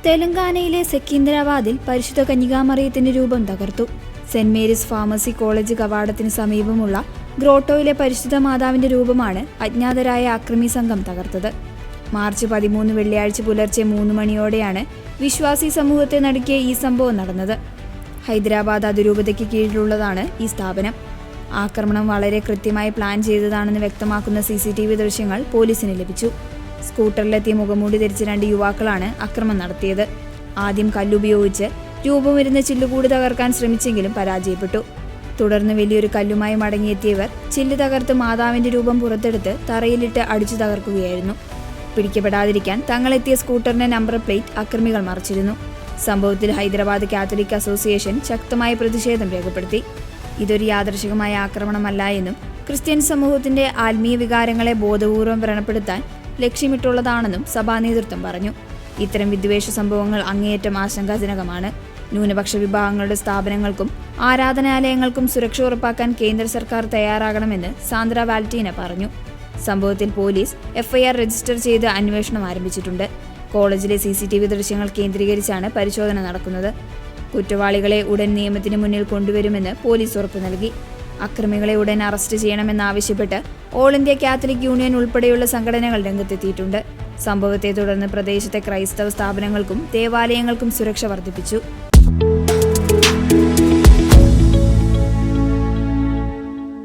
തെലങ്കാനയിലെ സെക്കന്ദരാബാദിൽ പരിശുദ്ധ കന്യകാമറിയത്തിന്റെ രൂപം തകർത്തു. സെന്റ് മേരീസ് ഫാർമസി കോളേജ് കവാടത്തിന് സമീപമുള്ള ഗ്രോട്ടോയിലെ പരിശുദ്ധ മാതാവിന്റെ രൂപമാണ് അജ്ഞാതരായ ആക്രമി സംഘം തകർത്തത്. മാർച്ച് 13 വെള്ളിയാഴ്ച പുലർച്ചെ 3 മണിയോടെയാണ് വിശ്വാസി സമൂഹത്തെ നടുക്കിയ ഈ സംഭവം നടന്നത്. ഹൈദരാബാദ് അതിരൂപതയ്ക്ക് കീഴിലുള്ളതാണ് ഈ സ്ഥാപനം. ആക്രമണം വളരെ കൃത്യമായി പ്ലാൻ ചെയ്തതാണെന്ന് വ്യക്തമാക്കുന്ന CCTV ദൃശ്യങ്ങൾ പോലീസിന് ലഭിച്ചു. സ്കൂട്ടറിലെത്തിയ മുഖംമൂടി ധരിച്ച 2 യുവാക്കളാണ് ആക്രമണം നടത്തിയത്. ആദ്യം കല്ലുപയോഗിച്ച് രൂപമിരുന്ന ചില്ലുകൂട് തകർക്കാൻ ശ്രമിച്ചെങ്കിലും പരാജയപ്പെട്ടു. തുടർന്ന് വലിയൊരു കല്ലുമായി മടങ്ങിയെത്തിയവർ ചില്ല് തകർത്ത് മാതാവിന്റെ രൂപം പുറത്തെടുത്ത് തറയിലിട്ട് അടിച്ചു തകർക്കുകയായിരുന്നു. പിടിക്കപ്പെടാതിരിക്കാൻ തങ്ങളെത്തിയ സ്കൂട്ടറിന്റെ നമ്പർ പ്ലേറ്റ് അക്രമികൾ മറച്ചിരുന്നു. സംഭവത്തിൽ ഹൈദരാബാദ് കാത്തലിക് അസോസിയേഷൻ ശക്തമായ പ്രതിഷേധം രേഖപ്പെടുത്തി. ഇതൊരു യാദൃശികമായ ആക്രമണമല്ല എന്നും ക്രിസ്ത്യൻ സമൂഹത്തിന്റെ ആത്മീയ വികാരങ്ങളെ ബോധപൂർവം വ്രണപ്പെടുത്താൻ ലക്ഷ്യമിട്ടുള്ളതാണെന്നും സഭാ നേതൃത്വം പറഞ്ഞു. ഇത്തരം വിദ്വേഷ സംഭവങ്ങൾ അങ്ങേയറ്റം ആശങ്കാജനകമാണ്. ന്യൂനപക്ഷ വിഭാഗങ്ങളുടെ സ്ഥാപനങ്ങൾക്കും ആരാധനാലയങ്ങൾക്കും സുരക്ഷ ഉറപ്പാക്കാൻ കേന്ദ്ര സർക്കാർ തയ്യാറാകണമെന്ന് സാന്ദ്ര വാൽറ്റീന പറഞ്ഞു. സംഭവത്തിൽ പോലീസ് FIR രജിസ്റ്റർ ചെയ്ത് അന്വേഷണം ആരംഭിച്ചിട്ടുണ്ട്. കോളേജിലെ CCTV ദൃശ്യങ്ങൾ കേന്ദ്രീകരിച്ചാണ് പരിശോധന നടക്കുന്നത്. കുറ്റവാളികളെ ഉടൻ നിയമത്തിന് മുന്നിൽ കൊണ്ടുവരുമെന്ന് പോലീസ് ഉറപ്പു നൽകി. അക്രമികളെ ഉടൻ അറസ്റ്റ് ചെയ്യണമെന്നാവശ്യപ്പെട്ട് ഓൾ ഇന്ത്യ കാത്തലിക് യൂണിയൻ ഉൾപ്പെടെയുള്ള സംഘടനകൾ രംഗത്തെത്തിയിട്ടുണ്ട്. സംഭവത്തെ തുടർന്ന് പ്രദേശത്തെ ക്രൈസ്തവ സ്ഥാപനങ്ങൾക്കും ദേവാലയങ്ങൾക്കും സുരക്ഷ വർദ്ധിപ്പിച്ചു.